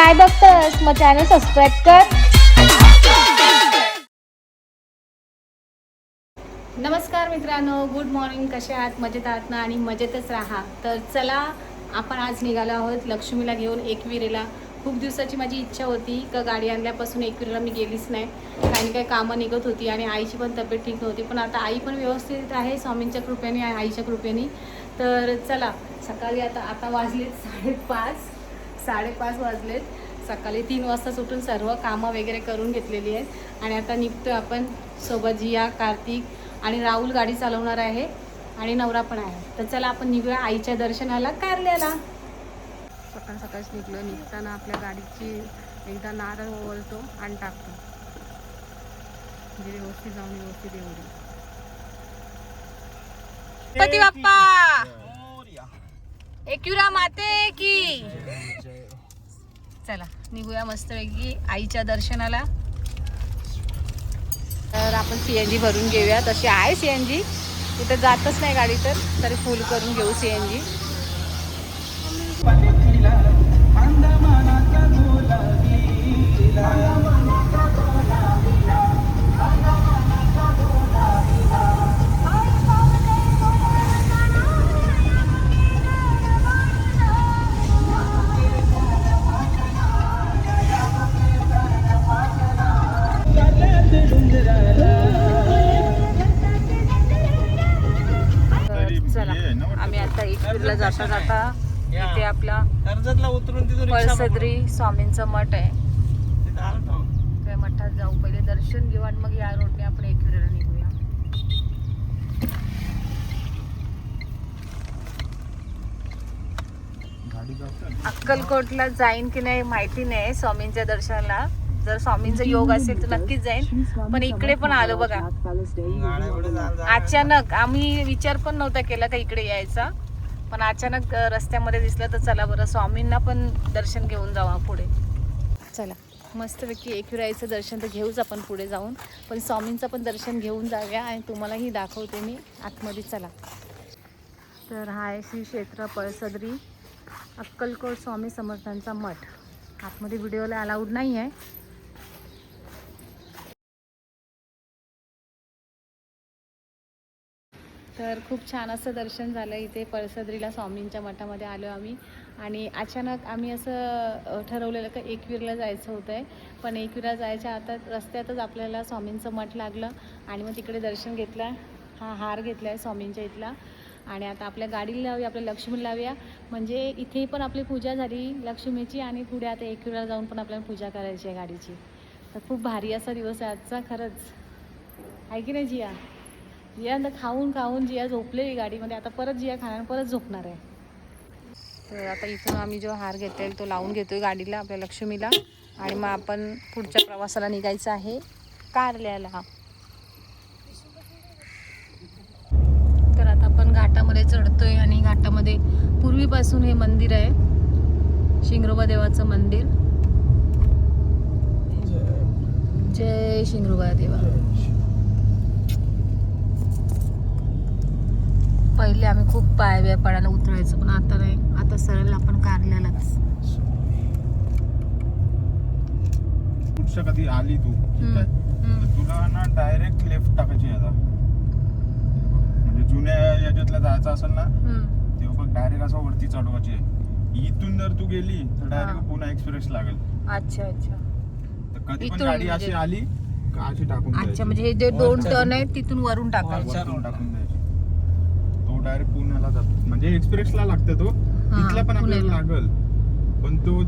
नाही बघतस मग channel subscribe कर. नमस्कार मित्रांनो, गुड मॉर्निंग. कसे आहात? मजेत आहात ना? आणि मजेतच राहा. तर चला, आपण आज निघालो आहोत लक्ष्मीला घेऊन एकविरेला. खूप दिवसाची माझी इच्छा होती का गाडी आणल्यापासून एकविरेला मी गेलीच नाही. काही काही कामं निघत होती आणि आईची पण तब्येत ठीक नव्हती. पण आता आई पण व्यवस्थित आहे स्वामींच्या कृपेने, आईच्या कृपेने. तर चला, सकाळी आता वाजलेत 5:30 वाजलेत. सकाळी 3 वाजता उठून सर्व कामं वगैरे करून घेतलेली आहेत आणि आता निघतो आपण. सोबत जिया, कार्तिक आणि राहुल गाडी चालवणार आहे आणि नवरा पण आहे. तर चला आपण निघूया आईच्या दर्शनाला कारल्याला. सकाळ सकाळच निघताना आपल्या गाडीची एकदा नारळ ओवळतो आणि टाकतो, म्हणजे व्यवस्थित जाऊन व्यवस्थित येऊ दे. गणपती बाप्पा, एकविरा माते की. चला निघूया मस्तपैकी आईच्या दर्शनाला. तर आपण CNG भरून घेऊया. तशी आहे CNG, तिथे जातच नाही गाडी, तर तरी फुल करून घेऊ CNG. चला आम्ही आता एकविरला जाता इथे आपला पळसद्री स्वामींचं मठ आहे. त्या मठात जाऊ, पहिले दर्शन घेऊ आणि मग या रोडने आपण एकविरेला निघूया. अक्कलकोटला जाईन की नाही माहिती नाही स्वामींच्या दर्शनाला. जर स्वामींचा योग असेल तर नक्कीच जाईन. पण इकडे पण आलो बघा अचानक. आम्ही विचार पण नव्हता केला का इकडे यायचा, पण अचानक रस्त्यामध्ये दिसलं तर चला बरं स्वामींना पण दर्शन घेऊन जाऊ पुढे. चला मस्तपैकी एकविराईचं दर्शन तर घेऊच आपण पुढे जाऊन, पण स्वामींचं पण दर्शन घेऊन जाऊया आणि तुम्हालाही दाखवते मी आतमध्ये. चला. तर हा आहे श्री क्षेत्र पळसद्री अक्कलकोट स्वामी समर्थांचा मठ. आतमध्ये व्हिडिओला अलाउड नाही आहे. तर खूप छान असं दर्शन झालं इथे पळसद्रीला स्वामींच्या मठामध्ये आलो आम्ही. आणि अचानक आम्ही असं ठरवलेलं का एकविरला जायचं होतं आहे, पण एकविरा जायच्या आता रस्त्यातच आपल्याला स्वामींचं मठ लागलं आणि मग तिकडे दर्शन घेतलं. हा हार घेतला आहे स्वामींच्या इथला आणि आता आपल्या गाडीला लावूया, आपल्या लक्ष्मीला लावूया. म्हणजे इथे पण आपली पूजा झाली लक्ष्मीची आणि पुढे आता एकविराला जाऊन पण आपल्याला पूजा करायची आहे गाडीची. तर खूप भारी असा दिवस आहे आजचा, खरंच आहे की नाही जिया? जिया खाऊन जिया झोपलेली गाडीमध्ये. आता परत जिया खाणार, परत झोपणार आहे. तर आता इथून आम्ही जो हार घेतोय तो लावून घेतोय गाडीला आपल्या लक्ष्मीला आणि मग आपण पुढच्या प्रवासाला निघायचं आहे कारल्याला. तर आता आपण घाटामध्ये चढतोय आणि घाटामध्ये पूर्वीपासून हे मंदिर आहे, शिंगरोबा देवाचं मंदिर. जय शिंगरोबा देवा. पहिले आम्ही खूप पाय पडायला उतरायचं, पण आता नाही. आता सरळ आपण कारल्यालाच. कधी आली तू तुला ना डायरेक्ट लेफ्ट टाकायची आता. म्हणजे जुन्या याच्यातला जायचं असेल ना तेव्हा डायरेक्ट असं वरती चढवायची आहे. इथून जर तू गेली तर डायरेक्ट पुन्हा एक्सप्रेस लागेल. अच्छा अच्छा. तर कधी पण गाडी अशी आली का अशी टाकून द्यायची. अच्छा, म्हणजे हे जे 2 टर्न आहेत तिथून वरून टाकायचं. टाकून द्यायची. तो डायरेक्ट पुण्याला जातो, म्हणजे एक्सप्रेसला लागतं तो. तिथला पण आपल्याला लागल, पण तो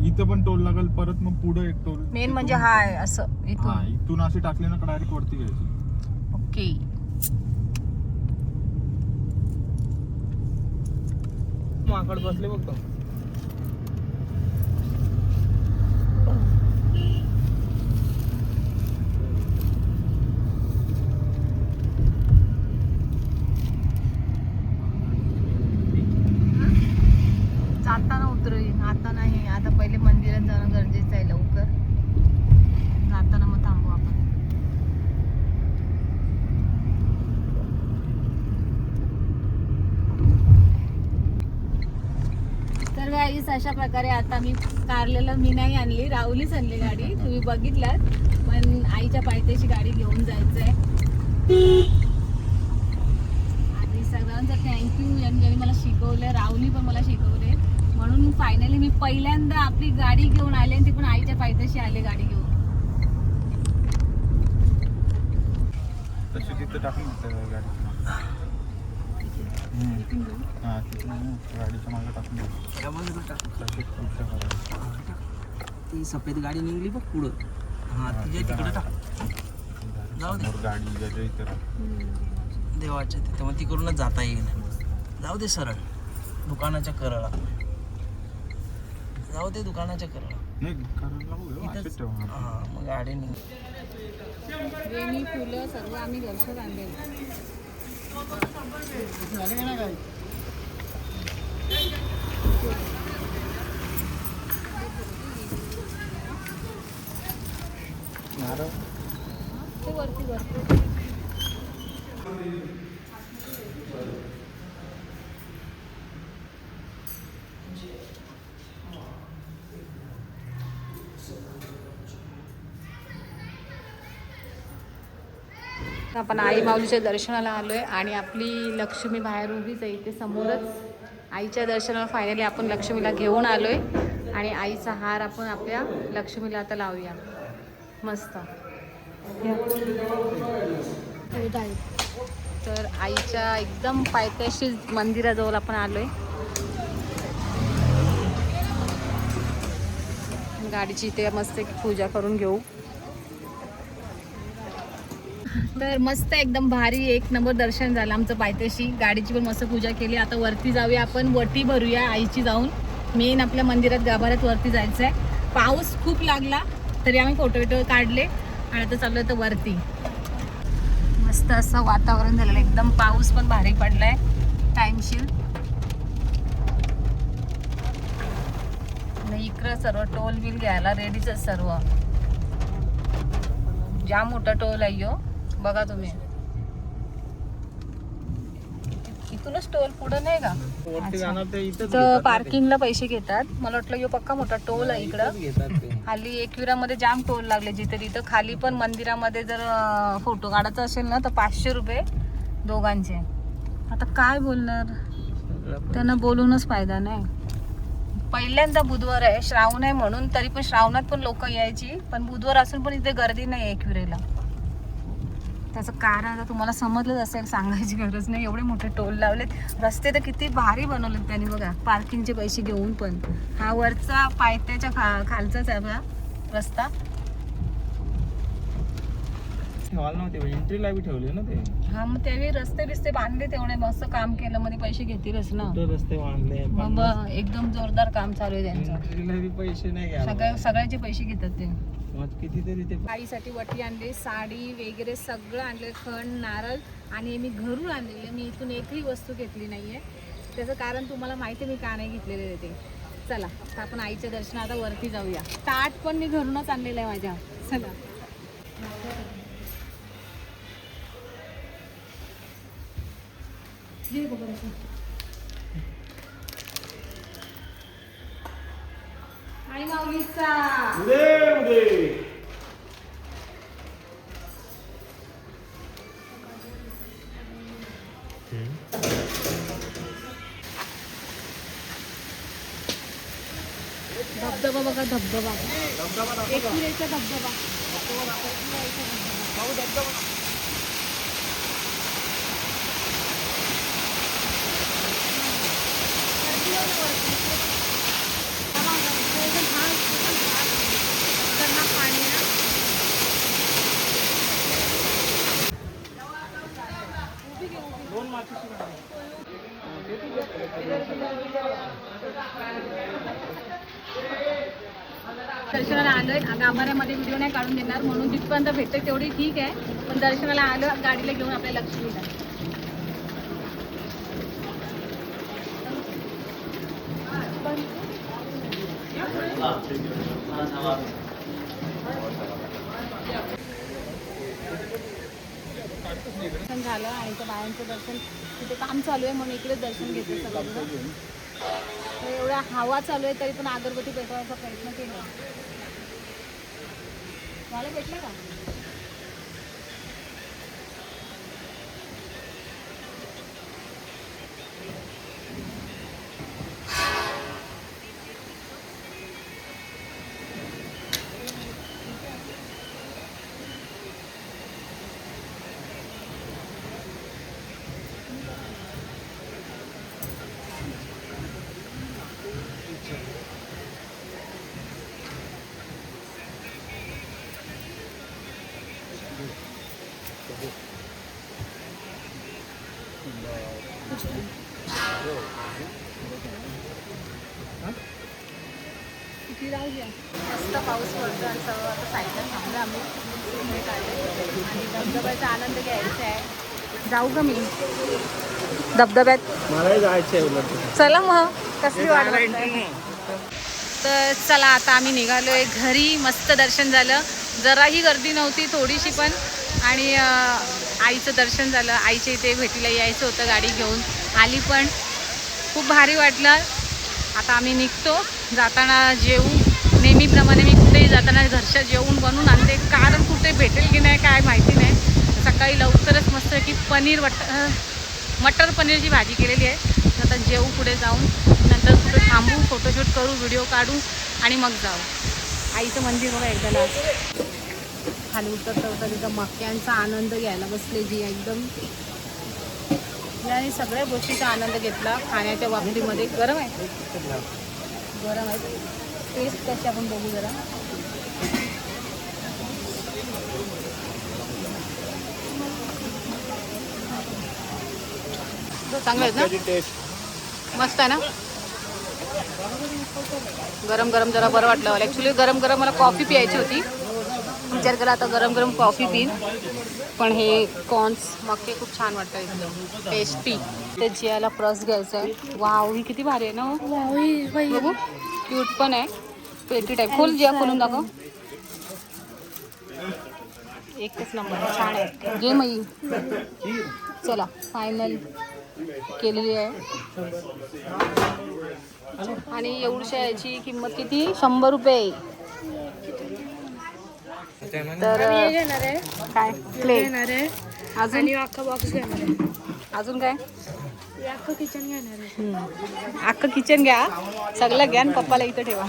इथं पण टोल लागल. परत मग पुढे एक टोल मेन म्हणजे हा आहे असं इथून अशी टाकली ना डायरेक्ट वरती घ्यायची. ओके. माकड बसले बघतो. जाताना उतरेल, आता नाही. आता पहिले मंदिरात जाणं गरजेचं आहे लवकर. जाताना मग थांबू आपण. गाईस अशा प्रकारे आता मी कारलेलं मी नाही आणली, राहुलीच आणली गाडी, तुम्ही बघितलात. पण आईच्या पायथ्याशी गाडी घेऊन जायचंय. आणि सगळ्यांचं थँक्यू ज्यांनी मला शिकवलं, राहुली पण मला शिकवले. म्हणून फायनली मी पहिल्यांदा आपली गाडी घेऊन आले आणि ती पण आईच्या पायथ्याशी आले गाडी घेऊन. तशी तिथं टाकून देतं गाडी. हां तिथं गाडीच्या मागे टाकून ती सफेद गाडी निघली बघ पुढं. हा तिच्या तिकडे टाक. जाऊ दे. गाडी ज्याच्या इथं देवाच्या तिथं मग तिकडूनच जाता येईल. जाऊ दे सरळ दुकानाच्या करळा. जाऊ दे दुकानाच्या करळा. नाही करायला लागू असं ठेव. हा मग गाडी निघ. वेणी फुलं सर्व आम्ही घरचं आणलेलं. ते वरती आपण आई माऊलीच्या दर्शनाला आलोय आणि आपली लक्ष्मी बाहेर उभीच आहे इथे समोरच. आईच्या दर्शनाला फायनली आपण लक्ष्मीला घेऊन आलोय आणि आईचा हार आपण आपल्या लक्ष्मीला आता लावूया मस्त. तर आईच्या एकदम पायथ्याशी मंदिराजवळ आपण आलोय. गाडीची इथे मस्त पूजा करून घेऊ. तर मस्त एकदम भारी एक नंबर दर्शन झालं आमचं पायथ्याशी. गाडीची पण मस्त पूजा केली. आता वरती जाऊया आपण, वटी भरूया आईची जाऊन. मेन आपल्या मंदिरात गाभाऱ्यात वरती जायचं आहे. पाऊस खूप लागला तरी आम्ही फोटो काढले आणि आता चाललो तर वरती. मस्त असं वातावरण झालेलं एकदम. पाऊस पण भारी पडलाय टाइमशीर. इकडं सर्व टोल बिल घ्यायला रेडीच आहे सर्व. जाम मोठा टोल आहे यो बघा तुम्ही. इथूनच टोल पुढे नाही का? तर पार्किंगला पैसे घेतात. मला वाटलं यो पक्का मोठा टोल आहे इकडं. खाली एकविरामध्ये जाम टोल लागले जिथे तिथं. खाली पण मंदिरामध्ये जर फोटो काढायचा असेल ना तर 500 रुपये दोघांचे. आता काय बोलणार, त्यांना बोलूनच फायदा नाही. पहिल्यांदा बुधवार आहे, श्रावण आहे म्हणून. तरी पण श्रावणात पण लोक यायची, पण बुधवार असून पण इथे गर्दी नाही एकविरेला. त्याचं कारण आता तुम्हाला समजलंच असेल, सांगायची गरज नाही. एवढे मोठे टोल लावलेत. रस्ते तर किती भारी बनवलेत त्यांनी बघा, पार्किंगचे पैसे घेऊन पण. हा वरचा पायथ्याच्या खालचाच आहे बघा रस्ता. ठेवायला नव्हते एंट्रीला बी ठेवले ना ते. हा मग त्यावेळी रस्ते बिस्ते बांधले, तेवढे मस्त काम केलं, मध्ये पैसे घेतीलच ना. रस्ते बांधले मग एकदम जोरदार काम चालू आहे त्यांचं. एंट्रीला बी पैसे नाही घ्या. सगळ्याचे पैसे घेतात ते. कितीतरी ते आईसाठी वटी आणली, साडी वगैरे सगळं आणले, खण नारळ. आणि मी घरून आणलेले, मी इथून एकही वस्तू घेतली नाहीये. त्याचं कारण तुम्हाला माहिती आहे मी का नाही घेतलेले ते. चला आता आपण आईच्या दर्शनात आता वरती जाऊया. ताट पण मी घरूनच आणलेलं आहे माझ्या. चला आई माऊलीचा धबधबा बघा, धबधबा एकविरेचा धबधबा. दर्शनाला आलोय. गाभाऱ्यामध्ये व्हिडिओ नाही काढून देणार म्हणून जिथपर्यंत भेटते तेवढी ठीक आहे. पण दर्शनाला आलो गाडीला घेऊन आपल्या लक्ष्मीला. दर्शन झालं आणि त्या बायांचं दर्शन तिथे काम चालू आहे म्हणून इकडे दर्शन घेते सगळं. एवढ्या हवा चालू आहे तरी पण अगरबत्ती पेटवायचा प्रयत्न केला. मला भेटलं का? किती राहू द्या. मस्त पाऊस पडतो आणि सर्व आता सायकल थांबलं आम्ही हे काढले आणि धबधब्याचा आनंद घ्यायचा आहे. जाऊ का मी धबधब्यात? मला जायचं आहे. चला मग कसली वाट बघताय? तर चला आता आम्ही निघालोय घरी. मस्त दर्शन झालं, जराही गर्दी नव्हती थोडीशी पण. आणि आईचं दर्शन झालं. आईच्या इथे भेटीला यायचं होतं, गाडी घेऊन आली पण. खूप भारी वाटलं. आता आम्ही निघतो. जाताना जेवू नेहमीप्रमाणे. मी कुठेही जाताना घरच्या जेवून बनवून आणते, कारण कुठे भेटेल की नाही काय माहिती नाही. सकाळी लवकरच मस्त की पनीर मटर पनीरची भाजी केलेली आहे. आता जेवू पुढे जाऊन, नंतर कुठे थांबू, फोटोशूट करू, व्हिडिओ काढू आणि मग जाऊ. आईचं मंदिर बघा एकदा खाली उतरता होता तिथं मक्यांचा आनंद घ्यायला बसले जी एकदम. आणि सगळ्या गोष्टीचा आनंद घेतला. खाण्याच्या बाबतीमध्ये गरम आहे, गरम आहे. टेस्ट कशी आपण बघू जरा. चांगलं आहेत ना, मस्त आहे ना. गरम गरम जरा बरं वाटलं मला. ॲक्च्युली गरम गरम मला कॉफी प्यायची होती. विचार केला आता गरम गरम कॉफी पिन. पण हे कॉर्न्स मक्के खूप छान वाटतं एकदम टेस्टी. ते जियाला प्रस घ्यायचं आहे. वाव, ही किती भारी आहे ना. बघू, क्यूट पण आहे. पेटी टाईप. खोल जिया, खोलून दाखव. एकच नंबर, छान आहे. घे मग. चला फायनल केलेली आहे. आणि एवढ्या याची किंमत किती? 100 रुपये. तर काय प्ले अजून अख्खा बॉक्स घेणार आहे. अजून काय? अख्खं किचन घेणार आहे. अख्खं किचन घ्या, सगळं घ्या आणि पप्पाला इथं ठेवा.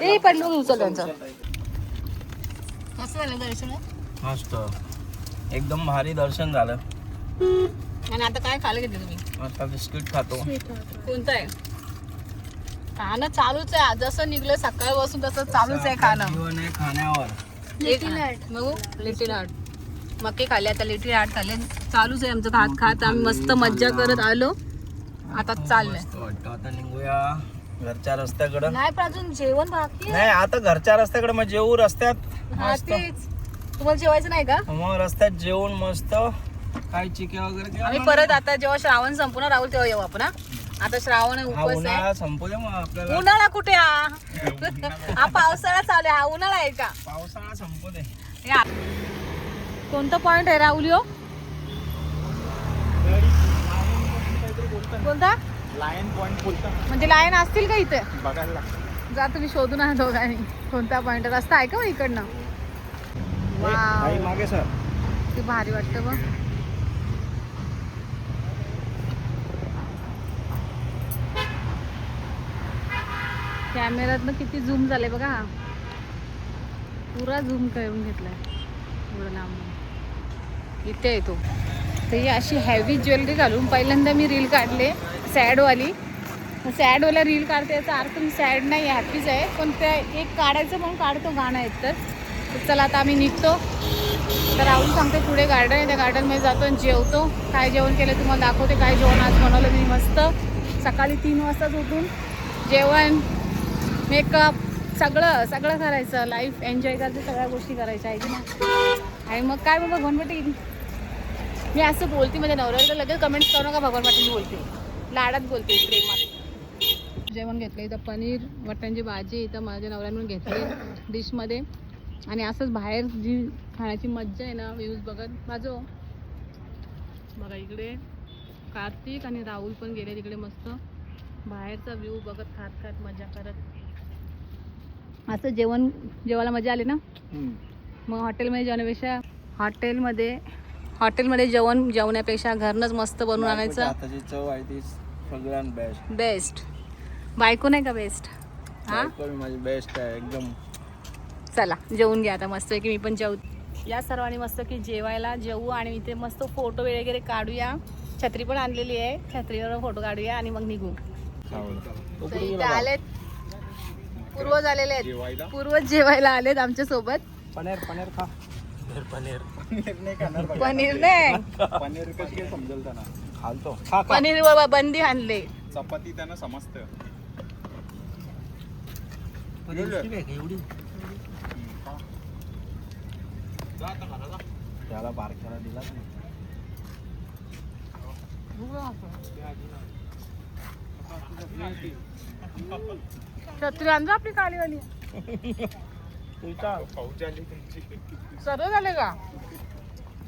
ए पडलो उचल त्यांचं. कसं झालं दर्शन? मस्त, एकदम भारी दर्शन झालं. आणि आता काय खायला घेतलं तुम्ही? आता बिस्किट खातो. कोणतं आहे? खाणं चालूच आहे. जसं निघलं सकाळपासून तसं चालूच आहे खाणं. जीवन आहे खाण्यावर. बघू, लिटिल हार्ट. मक्के खाल्ले, आता लिटिल हार्ट खाल्ले. चालूच आहे आमचं खात खात. आम्ही मस्त मज्जा करत आलो. आता चाललंय. वाटतं आता निघूया घरच्या रस्त्याकडं. नाही पण अजून जेवण बाकी. नाही आता घरच्या रस्त्याकडे मग जेवू रस्त्यात. मस्त. तुम्हाला जेवायचं नाही का? मग रस्त्यात जेवून मस्त काही चिक्या वगैरे. आम्ही परत आता जेव्हा श्रावण संपूर्ण राहुल तेव्हा येऊ आपण. आता श्रावण उपवास उन्हाळा संपू दे मग आपल्याला. उन्हाळा कुठे हा पावसाळा चालू आहे. हा उन्हाळा आहे का? पावसाळा संपू दे. कोणता पॉइंट आहे राहुल? कोणता? लायन पॉइंट बोलतात म्हणजे लायन असतील का इथे? बघायला लागतं. जा तुम्ही शोधून आणा दोघांनी कोणता पॉइंट. रस्ता आहे का मग इकडनं? वाव, मागे सर. किती भारी वाटतं बघ. कॅमेऱ्यातनं किती झूम झाले बघा. पुरा झूम करून घेतलाय एवढं लांब. इथे येतो तर ही अशी हेवी ज्वेलरी घालून पहिल्यांदा मी रील काढले सॅडवाली. सॅडवाला रील काढते याचा अर्थ मी सॅड नाही, हॅपीच आहे. पण त्या एक काढायचं म्हणून काढतो गाणं एकतर. तर चला आता आम्ही निघतो. तर राहुल सांगते पुढे गार्डन आहे, त्या गार्डनमध्ये जातो आणि जेवतो. काय जेवण केलं तुम्हाला दाखवते. काय जेवण आज बनवलं मी मस्त. सकाळी 3 वाजताच उठून जेवण, मेकअप सगळं सगळं करायचं. लाईफ एन्जॉय करते, सगळ्या गोष्टी करायच्या आहे की नाही. आणि मग काय मग भगवान पाटील मी असं बोलते माझ्या नवऱ्याला लगेच कमेंट्स करू नका. भगवान पाटील बोलते, लाडात बोलते, प्रेमात. जेवण घेतलं इथं पनीर मटणची भाजी इथं माझ्या नवऱ्यानं घेतली डिशमध्ये. आणि असंच बाहेर जी खाण्याची मज्जा आहे ना, व्ह्यूज बघत माझं. बघा इकडे कार्तिक आणि राहुल पण गेले तिकडे मस्त बाहेरचा व्ह्यू बघत खात खात मजा करत असं जेवायला मजा आली ना. मग हॉटेलमध्ये हॉटेलमध्ये जेवण्यापेक्षा घरनंच मस्त बनवून आणायचं. हाताची चव आहे ती सगळ्यात बेस्ट. बायको नाही का बेस्ट? हा माझी बेस्ट आहे एकदम. चला जेवून घ्या आता मस्त की मी पण जेवू. या सर्वांनी मस्त की जेवायला जेवू आणि इथे मस्त फोटो वगैरे काढूया. छत्री पण आणलेली आहे, छत्रीवर फोटो काढूया आणि मग निघू. तर इथे आलेत पूर्वज आलेले आहेत, पूर्वज जेवायला आलेत आमच्या सोबत. पनीर खा. पनीर नाही पनीर कशी समजेल त्यांना. खालतो पनीर बंदी आणले. चपाती त्यांना समजतं. एवढी त्याला बारक्याला दिला छत्री आणतो आपली कालीवाली. सर्व झाले का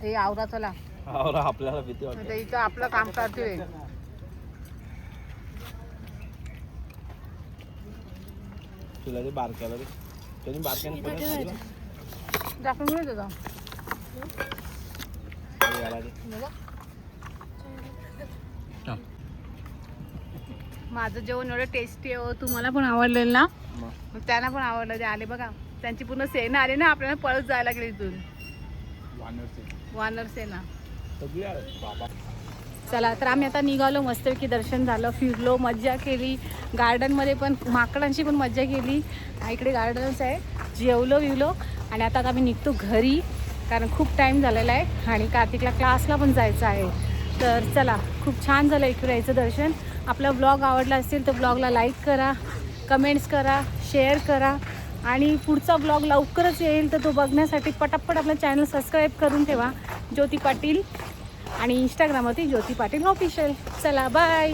हे आवरा. चला आपल्याला भीती वाटते. इथं आपलं काम करतोय. तुला ते बारक्याला दे. त्यांनी बारक्याने पनीर खाल्लं. दाखवून घेऊ तुझा. याला दे. माझं जेवण एवढं टेस्टी आहे. तुम्हाला पण आवडलेलं ना? मग. मग त्यांना पण आवडलं. ते आले बघा, त्यांची पूर्ण सेना आली ना, आपल्याला पळत जायला लागली इथून. वानर सेना. बाबा चला तर आम्ही आता निघालो. मस्तपैकी दर्शन झालं, फिरलो, मज्जा केली. गार्डनमध्ये पण माकडांची पण मज्जा केली. इकडे गार्डन्स आहे. जेवलो विवलो आणि आता आम्ही निघतो घरी, कारण खूप टाईम झालेला आहे आणि कार्तिकला क्लासला पण जायचं आहे. तर चला, खूप छान झालं एकविराईचं दर्शन. आपला ब्लॉग आवडला असेल तर ब्लॉगला लाईक करा, कमेंट्स करा, शेअर करा आणि पुढचा ब्लॉग लवकरच येईल. तर तो बघण्यासाठी पटापट आपलं चॅनल सबस्क्राईब करून ठेवा, ज्योती पाटील, आणि इंस्टाग्रामवरती ज्योती पाटील ऑफिशियल. चला बाय.